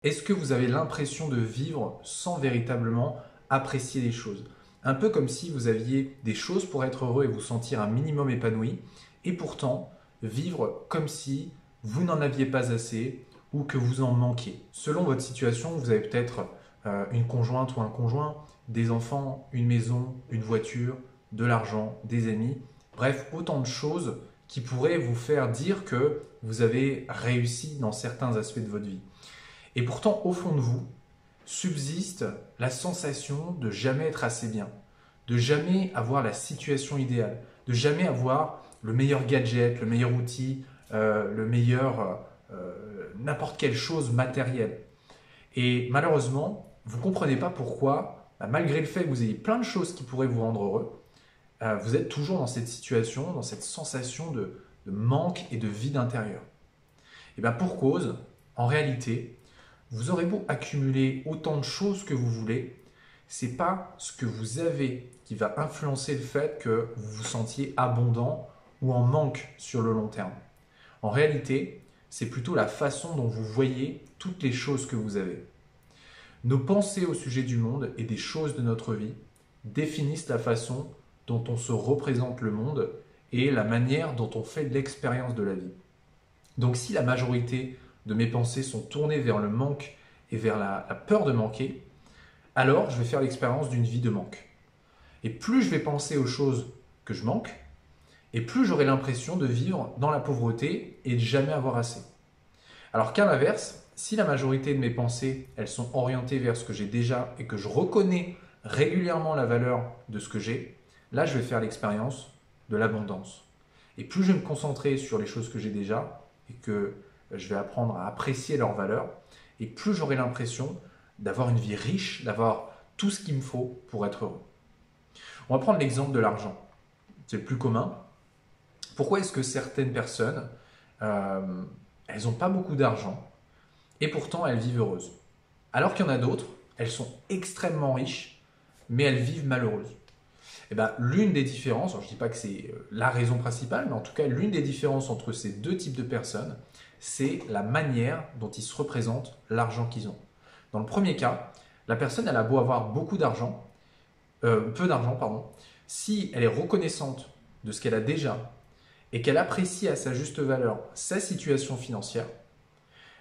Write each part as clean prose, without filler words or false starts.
Est-ce que vous avez l'impression de vivre sans véritablement apprécier les choses? Un peu comme si vous aviez des choses pour être heureux et vous sentir un minimum épanoui, et pourtant vivre comme si vous n'en aviez pas assez ou que vous en manquiez. Selon votre situation, vous avez peut-être une conjointe ou un conjoint, des enfants, une maison, une voiture, de l'argent, des amis, bref, autant de choses qui pourraient vous faire dire que vous avez réussi dans certains aspects de votre vie. Et pourtant, au fond de vous, subsiste la sensation de jamais être assez bien, de jamais avoir la situation idéale, de jamais avoir le meilleur gadget, le meilleur outil, le meilleur n'importe quelle chose matérielle. Et malheureusement, vous ne comprenez pas pourquoi, malgré le fait que vous ayez plein de choses qui pourraient vous rendre heureux, vous êtes toujours dans cette situation, dans cette sensation de manque et de vide intérieur. Et bien pour cause, en réalité, vous aurez beau accumuler autant de choses que vous voulez, c'est pas ce que vous avez qui va influencer le fait que vous vous sentiez abondant ou en manque sur le long terme. En réalité, c'est plutôt la façon dont vous voyez toutes les choses que vous avez. Nos pensées au sujet du monde et des choses de notre vie définissent la façon dont on se représente le monde et la manière dont on fait l'expérience de la vie. Donc si la majorité de mes pensées sont tournées vers le manque et vers la peur de manquer, alors je vais faire l'expérience d'une vie de manque. Et plus je vais penser aux choses que je manque, et plus j'aurai l'impression de vivre dans la pauvreté et de jamais avoir assez. Alors qu'à l'inverse, si la majorité de mes pensées, elles sont orientées vers ce que j'ai déjà et que je reconnais régulièrement la valeur de ce que j'ai, là je vais faire l'expérience de l'abondance. Et plus je vais me concentrer sur les choses que j'ai déjà et que je vais apprendre à apprécier leur valeur, et plus j'aurai l'impression d'avoir une vie riche, d'avoir tout ce qu'il me faut pour être heureux. On va prendre l'exemple de l'argent. C'est le plus commun. Pourquoi est-ce que certaines personnes, elles n'ont pas beaucoup d'argent et pourtant elles vivent heureuses? Alors qu'il y en a d'autres, elles sont extrêmement riches, mais elles vivent malheureuses. Et ben, l'une des différences, alors je ne dis pas que c'est la raison principale, mais en tout cas l'une des différences entre ces deux types de personnes, c'est la manière dont ils se représentent l'argent qu'ils ont. Dans le premier cas, la personne elle a beau avoir beaucoup d'argent, peu d'argent, pardon, si elle est reconnaissante de ce qu'elle a déjà et qu'elle apprécie à sa juste valeur sa situation financière,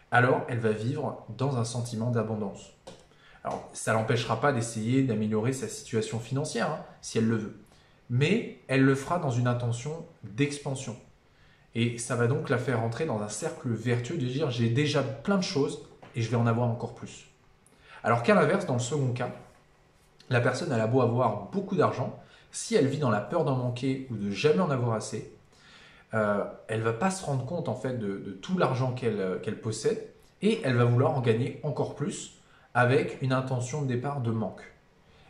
alors elle va vivre dans un sentiment d'abondance. Alors, ça ne l'empêchera pas d'essayer d'améliorer sa situation financière, hein, si elle le veut. Mais elle le fera dans une intention d'expansion. Et ça va donc la faire entrer dans un cercle vertueux de dire j'ai déjà plein de choses et je vais en avoir encore plus. Alors qu'à l'inverse, dans le second cas, la personne elle a beau avoir beaucoup d'argent, si elle vit dans la peur d'en manquer ou de jamais en avoir assez, elle ne va pas se rendre compte en fait de tout l'argent qu'elle possède et elle va vouloir en gagner encore plus avec une intention de départ de manque.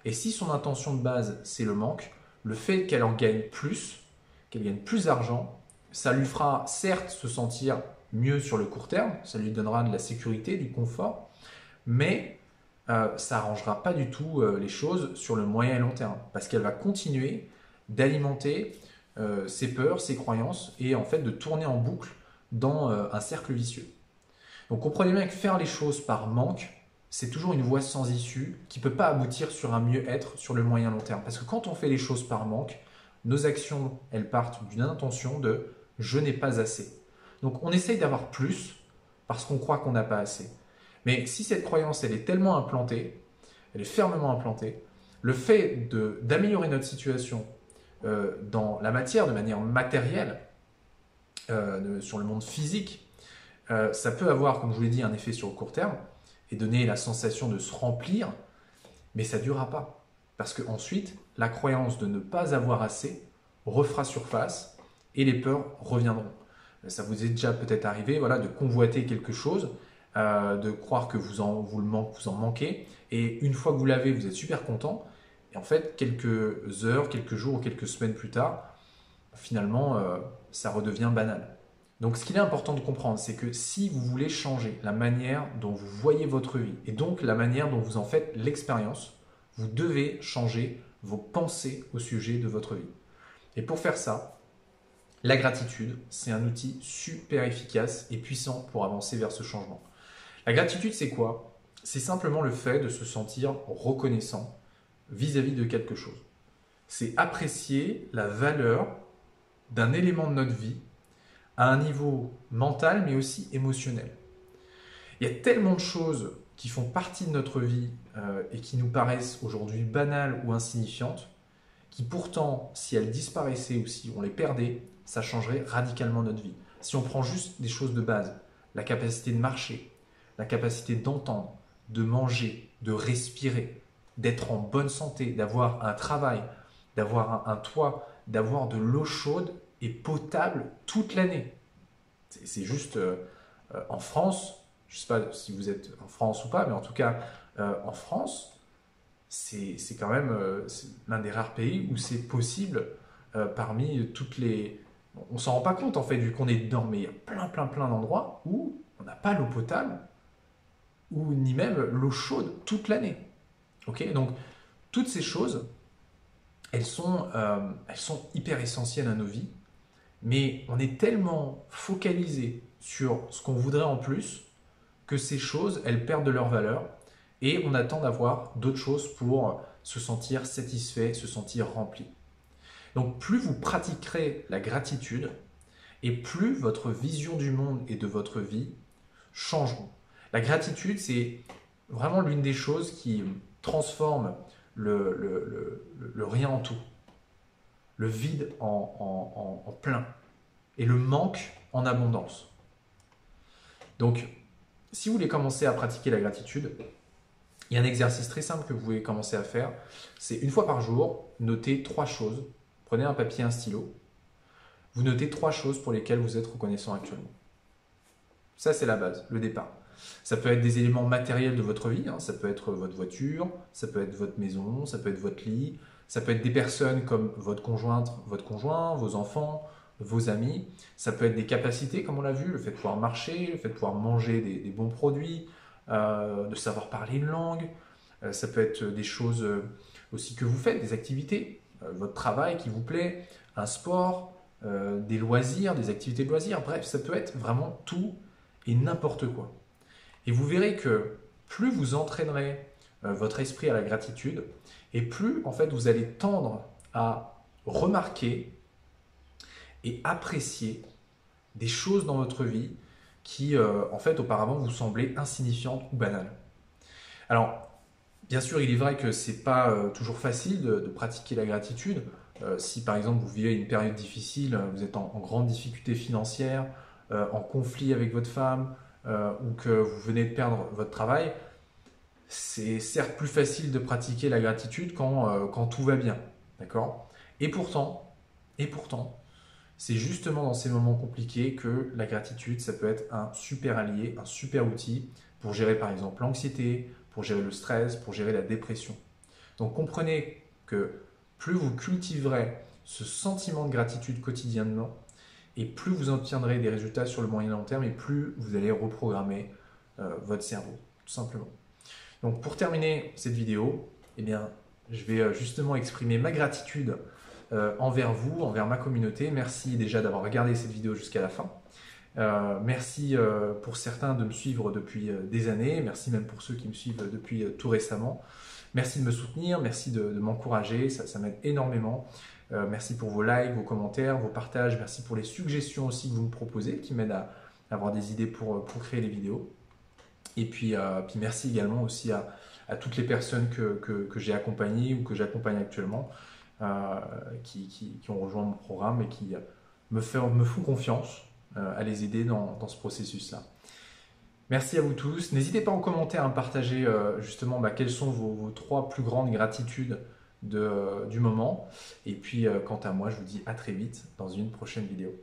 Et si son intention de base, c'est le manque, le fait qu'elle en gagne plus, qu'elle gagne plus d'argent, ça lui fera certes se sentir mieux sur le court terme, ça lui donnera de la sécurité, du confort, mais ça n'arrangera pas du tout les choses sur le moyen et long terme, parce qu'elle va continuer d'alimenter ses peurs, ses croyances, et en fait de tourner en boucle dans un cercle vicieux. Donc comprenez bien que faire les choses par manque, c'est toujours une voie sans issue qui ne peut pas aboutir sur un mieux-être sur le moyen long terme. Parce que quand on fait les choses par manque, nos actions, elles partent d'une intention de « je n'ai pas assez ». Donc on essaye d'avoir plus parce qu'on croit qu'on n'a pas assez. Mais si cette croyance, elle est tellement implantée, elle est fermement implantée, le fait d'améliorer notre situation dans la matière, de manière matérielle, sur le monde physique, ça peut avoir, comme je vous l'ai dit, un effet sur le court terme, et donner la sensation de se remplir, mais ça ne durera pas. Parce qu'ensuite, la croyance de ne pas avoir assez refera surface et les peurs reviendront. Ça vous est déjà peut-être arrivé voilà, de convoiter quelque chose, de croire que vous en manquez, et une fois que vous l'avez, vous êtes super content, et en fait, quelques heures, quelques jours ou quelques semaines plus tard, finalement, ça redevient banal. Donc ce qu'il est important de comprendre, c'est que si vous voulez changer la manière dont vous voyez votre vie et donc la manière dont vous en faites l'expérience, vous devez changer vos pensées au sujet de votre vie. Et pour faire ça, la gratitude, c'est un outil super efficace et puissant pour avancer vers ce changement. La gratitude, c'est quoi? C'est simplement le fait de se sentir reconnaissant vis-à-vis de quelque chose. C'est apprécier la valeur d'un élément de notre vie à un niveau mental mais aussi émotionnel. Il y a tellement de choses qui font partie de notre vie et qui nous paraissent aujourd'hui banales ou insignifiantes, qui pourtant, si elles disparaissaient ou si on les perdait, ça changerait radicalement notre vie. Si on prend juste des choses de base, la capacité de marcher, la capacité d'entendre, de manger, de respirer, d'être en bonne santé, d'avoir un travail, d'avoir un toit, d'avoir de l'eau chaude et potable toute l'année. C'est juste en France, je ne sais pas si vous êtes en France ou pas, mais en tout cas en France, c'est quand même l'un des rares pays où c'est possible parmi toutes les... On s'en rend pas compte en fait vu qu'on est dedans, mais il y a plein d'endroits où on n'a pas l'eau potable ou ni même l'eau chaude toute l'année. Ok, donc toutes ces choses, elles sont hyper essentielles à nos vies, mais on est tellement focalisé sur ce qu'on voudrait en plus que ces choses, elles perdent de leur valeur et on attend d'avoir d'autres choses pour se sentir satisfait, se sentir rempli. Donc plus vous pratiquerez la gratitude et plus votre vision du monde et de votre vie changeront. La gratitude, c'est vraiment l'une des choses qui transforme le rien en tout, le vide en plein et le manque en abondance. Donc, si vous voulez commencer à pratiquer la gratitude, il y a un exercice très simple que vous pouvez commencer à faire. C'est une fois par jour, notez 3 choses. Prenez un papier, un stylo. Vous notez 3 choses pour lesquelles vous êtes reconnaissant actuellement. Ça, c'est la base, le départ. Ça peut être des éléments matériels de votre vie, hein. Ça peut être votre voiture, ça peut être votre maison, ça peut être votre lit, ça peut être des personnes comme votre conjointe, votre conjoint, vos enfants, vos amis. Ça peut être des capacités, comme on l'a vu, le fait de pouvoir marcher, le fait de pouvoir manger des bons produits, de savoir parler une langue. Ça peut être des choses aussi que vous faites, des activités, votre travail qui vous plaît, un sport, des loisirs, des activités de loisirs. Bref, ça peut être vraiment tout et n'importe quoi. Et vous verrez que plus vous entraînerez votre esprit à la gratitude, et plus en fait vous allez tendre à remarquer et apprécier des choses dans votre vie qui en fait auparavant vous semblaient insignifiantes ou banales. Alors, bien sûr, il est vrai que c'est pas toujours facile de pratiquer la gratitude. Si par exemple vous vivez une période difficile, vous êtes en grande difficulté financière, en conflit avec votre femme, ou que vous venez de perdre votre travail, c'est certes plus facile de pratiquer la gratitude quand tout va bien. D'accord? Et pourtant, c'est justement dans ces moments compliqués que la gratitude, ça peut être un super allié, un super outil pour gérer par exemple l'anxiété, pour gérer le stress, pour gérer la dépression. Donc comprenez que plus vous cultiverez ce sentiment de gratitude quotidiennement, et plus vous obtiendrez des résultats sur le moyen et long terme, et plus vous allez reprogrammer votre cerveau, tout simplement. Donc pour terminer cette vidéo, eh bien, je vais justement exprimer ma gratitude envers vous, envers ma communauté. Merci déjà d'avoir regardé cette vidéo jusqu'à la fin. Merci pour certains de me suivre depuis des années. Merci même pour ceux qui me suivent depuis tout récemment. Merci de me soutenir, merci de m'encourager, ça m'aide énormément. Merci pour vos likes, vos commentaires, vos partages. Merci pour les suggestions aussi que vous me proposez, qui m'aident à avoir des idées pour créer les vidéos. Et puis merci également aussi à toutes les personnes que j'ai accompagnées ou que j'accompagne actuellement, qui ont rejoint mon programme et qui me font confiance à les aider dans ce processus-là. Merci à vous tous. N'hésitez pas en commentaire à me partager justement quelles sont vos 3 plus grandes gratitudes du moment. Et puis quant à moi, je vous dis à très vite dans une prochaine vidéo.